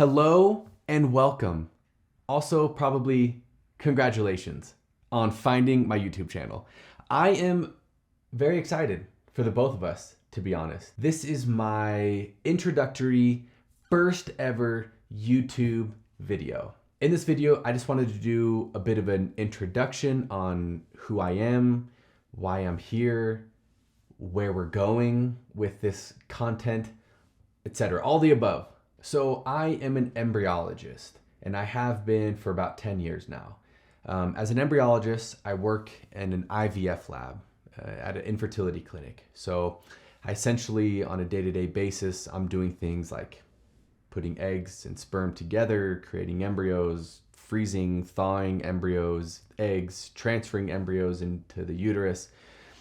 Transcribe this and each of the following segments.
Hello and welcome. Also, probably congratulations on finding my YouTube channel. I am very excited for the both of us, to be honest. This is my introductory first ever YouTube video. In this video, I just wanted to do a bit of an introduction on who I am, why I'm here, where we're going with this content, etc. All the above. So I am an embryologist, and I have been for about 10 years now. As an embryologist, I work in an IVF lab at an infertility clinic. So I essentially, on a day-to-day basis, I'm doing things like putting eggs and sperm together, creating embryos, freezing, thawing embryos, eggs, transferring embryos into the uterus.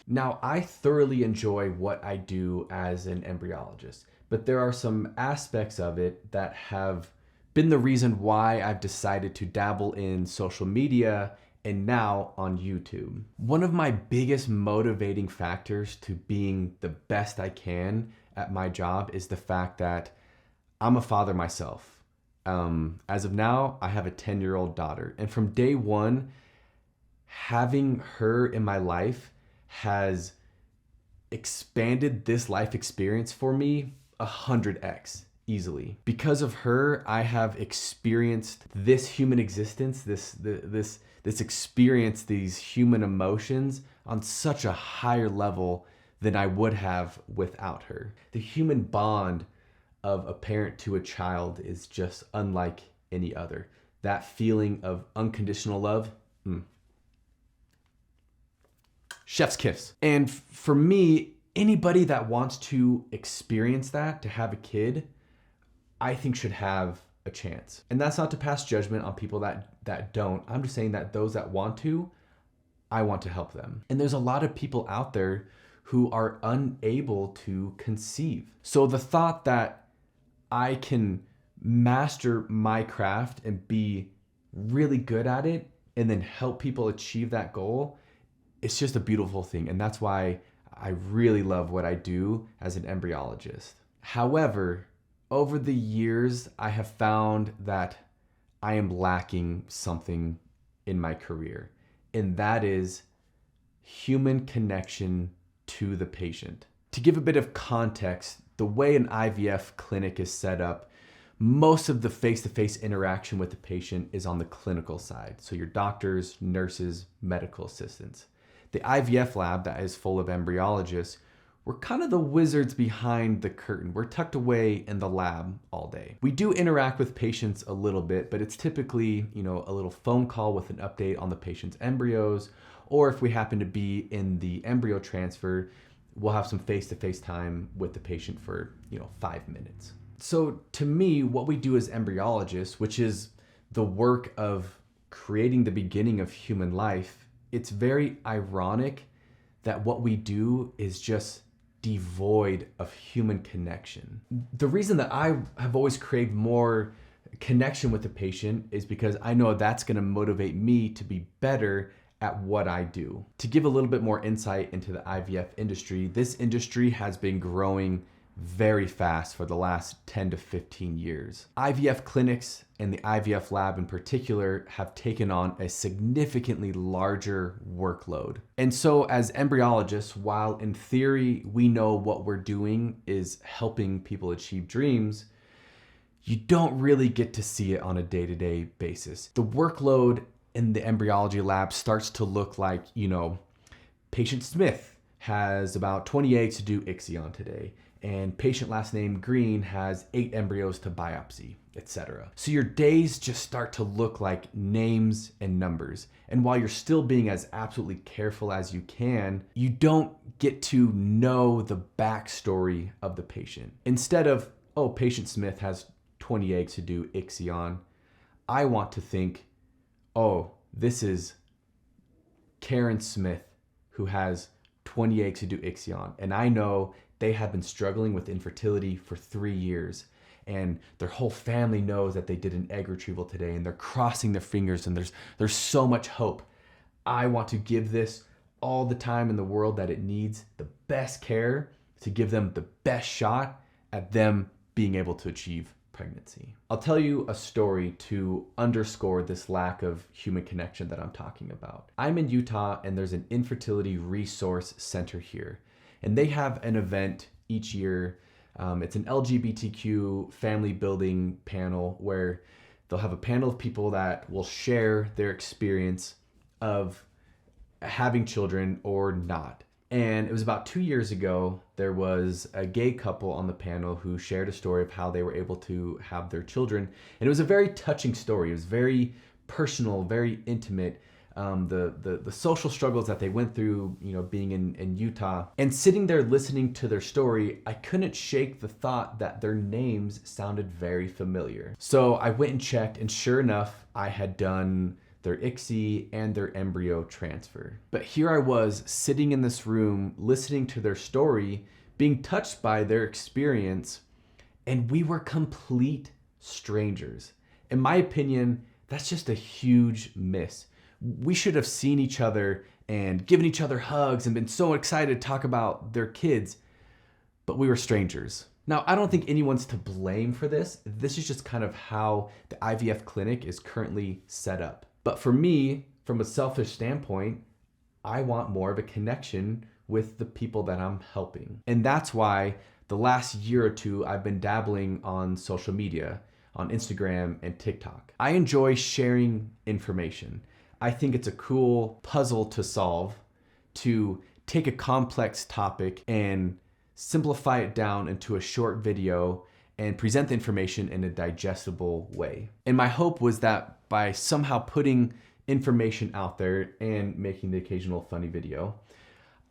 Now, I thoroughly enjoy what I do as an embryologist, but there are some aspects of it that have been the reason why I've decided to dabble in social media and now on YouTube. One of my biggest motivating factors to being the best I can at my job is the fact that I'm a father myself. As of now, I have a 10-year-old daughter, and from day one, having her in my life has expanded this life experience for me 100x easily. Because of her, I have experienced this human existence, this experience, these human emotions on such a higher level than I would have without her. The human bond of a parent to a child is just unlike any other. That feeling of unconditional love, chef's kiss. And for me, anybody that wants to experience that, to have a kid, I think should have a chance. And that's not to pass judgment on people that don't. I'm just saying that those that want to, I want to help them. And there's a lot of people out there who are unable to conceive. So the thought that I can master my craft and be really good at it and then help people achieve that goal, it's just a beautiful thing. And that's why I really love what I do as an embryologist. However, over the years, I have found that I am lacking something in my career, and that is human connection to the patient. To give a bit of context, the way an IVF clinic is set up, most of the face-to-face interaction with the patient is on the clinical side. So your doctors, nurses, medical assistants. The IVF lab that is full of embryologists, we're kind of the wizards behind the curtain. We're tucked away in the lab all day. We do interact with patients a little bit, but it's typically, a little phone call with an update on the patient's embryos, or if we happen to be in the embryo transfer, we'll have some face-to-face time with the patient for, 5 minutes. So to me, what we do as embryologists, which is the work of creating the beginning of human life, it's very ironic that what we do is just devoid of human connection. The reason that I have always craved more connection with the patient is because I know that's going to motivate me to be better at what I do. To give a little bit more insight into the IVF industry, this industry has been growing very fast for the last 10 to 15 years. IVF clinics and the IVF lab in particular have taken on a significantly larger workload. And so as embryologists, while in theory we know what we're doing is helping people achieve dreams, you don't really get to see it on a day-to-day basis. The workload in the embryology lab starts to look like, patient Smith has about 20 eggs to do ixion today, and patient last name Green has 8 embryos to biopsy, etc. So your days just start to look like names and numbers. And while you're still being as absolutely careful as you can, you don't get to know the backstory of the patient. Instead of, patient Smith has 20 eggs to do ixion, I want to think, this is Karen Smith who has 20 eggs to do ixion. And I know they have been struggling with infertility for 3 years, and their whole family knows that they did an egg retrieval today, and they're crossing their fingers, and there's so much hope. I want to give this all the time in the world that it needs, the best care to give them the best shot at them being able to achieve pregnancy. I'll tell you a story to underscore this lack of human connection that I'm talking about. I'm in Utah and there's an infertility resource center here. And they have an event each year. It's an LGBTQ family building panel where they'll have a panel of people that will share their experience of having children or not. And it was about 2 years ago, there was a gay couple on the panel who shared a story of how they were able to have their children. And it was a very touching story. It was very personal, very intimate. The social struggles that they went through, being in Utah. And sitting there listening to their story, I couldn't shake the thought that their names sounded very familiar. So I went and checked, and sure enough, I had done their ICSI and their embryo transfer. But here I was sitting in this room, listening to their story, being touched by their experience, and we were complete strangers. In my opinion, that's just a huge miss. We should have seen each other and given each other hugs and been so excited to talk about their kids, but we were strangers. Now, I don't think anyone's to blame for this. This is just kind of how the IVF clinic is currently set up. But for me, from a selfish standpoint, I want more of a connection with the people that I'm helping. And that's why the last year or two, I've been dabbling on social media, on Instagram and TikTok. I enjoy sharing information. I think it's a cool puzzle to solve, to take a complex topic and simplify it down into a short video and present the information in a digestible way. And my hope was that by somehow putting information out there and making the occasional funny video,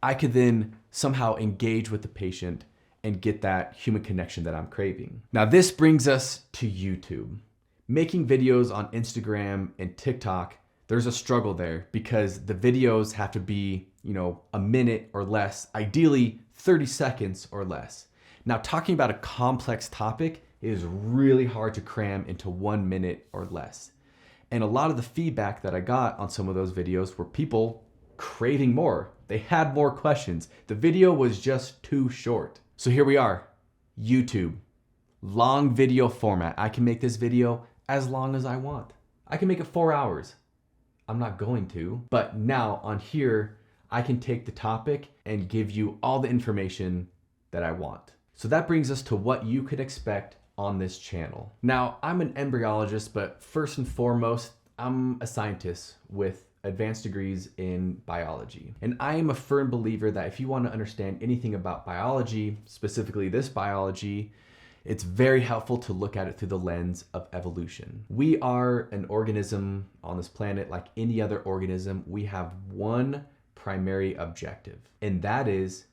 I could then somehow engage with the patient and get that human connection that I'm craving. Now, this brings us to YouTube. Making videos on Instagram and TikTok, there's a struggle there because the videos have to be, a minute or less, ideally 30 seconds or less. Now, talking about a complex topic is really hard to cram into 1 minute or less. And a lot of the feedback that I got on some of those videos were people craving more. They had more questions. The video was just too short. So here we are, YouTube, long video format. I can make this video as long as I want. I can make it 4 hours. I'm not going to, but now on here, I can take the topic and give you all the information that I want. So that brings us to what you could expect on this channel. Now, I'm an embryologist, but first and foremost, I'm a scientist with advanced degrees in biology. And I am a firm believer that if you want to understand anything about biology, specifically this biology, it's very helpful to look at it through the lens of evolution. We are an organism on this planet like any other organism. We have one primary objective, and that is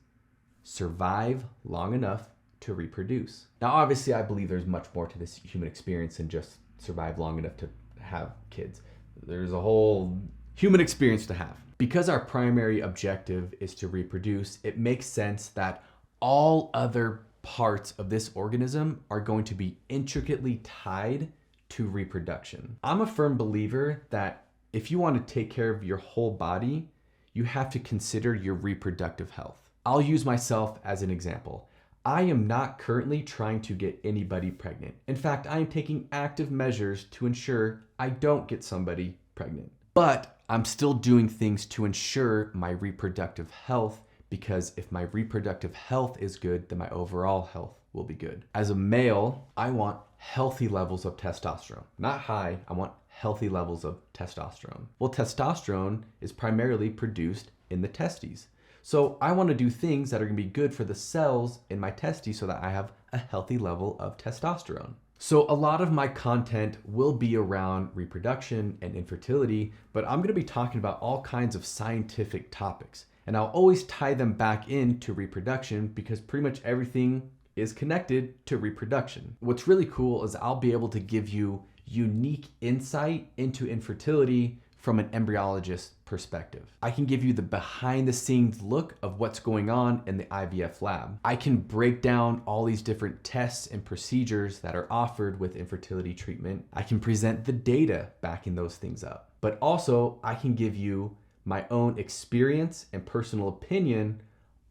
survive long enough to reproduce. Now, obviously, I believe there's much more to this human experience than just survive long enough to have kids. There's a whole human experience to have. Because our primary objective is to reproduce, it makes sense that all other parts of this organism are going to be intricately tied to reproduction. I'm a firm believer that if you want to take care of your whole body, you have to consider your reproductive health. I'll use myself as an example. I am not currently trying to get anybody pregnant. In fact, I am taking active measures to ensure I don't get somebody pregnant. But I'm still doing things to ensure my reproductive health, because if my reproductive health is good, then my overall health will be good. As a male, I want healthy levels of testosterone. Not high, I want healthy levels of testosterone. Well, testosterone is primarily produced in the testes. So I want to do things that are going to be good for the cells in my testes so that I have a healthy level of testosterone. So a lot of my content will be around reproduction and infertility, but I'm going to be talking about all kinds of scientific topics. And I'll always tie them back into reproduction because pretty much everything is connected to reproduction. What's really cool is I'll be able to give you unique insight into infertility from an embryologist perspective. I can give you the behind the scenes look of what's going on in the IVF lab. I can break down all these different tests and procedures that are offered with infertility treatment. I can present the data backing those things up. But also I can give you my own experience and personal opinion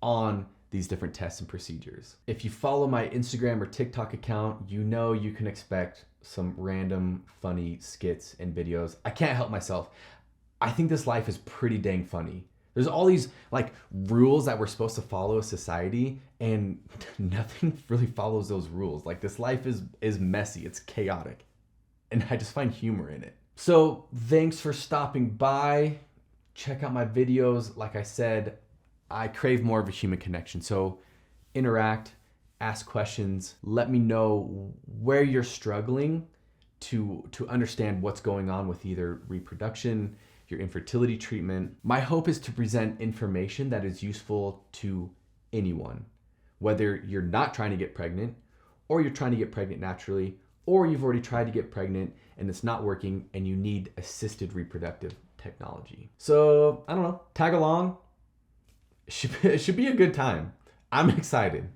on these different tests and procedures. If you follow my Instagram or TikTok account, you know you can expect some random funny skits and videos. I can't help myself. I think this life is pretty dang funny. There's all these like rules that we're supposed to follow as society, and nothing really follows those rules. Like, this life is messy, it's chaotic, and I just find humor in it. So thanks for stopping by. Check out my videos. Like I said, I crave more of a human connection. So interact, ask questions, let me know where you're struggling to understand what's going on with either reproduction, your infertility treatment. My hope is to present information that is useful to anyone, whether you're not trying to get pregnant, or you're trying to get pregnant naturally, or you've already tried to get pregnant and it's not working and you need assisted reproductive technology. So I don't know, tag along. It should be a good time. I'm excited.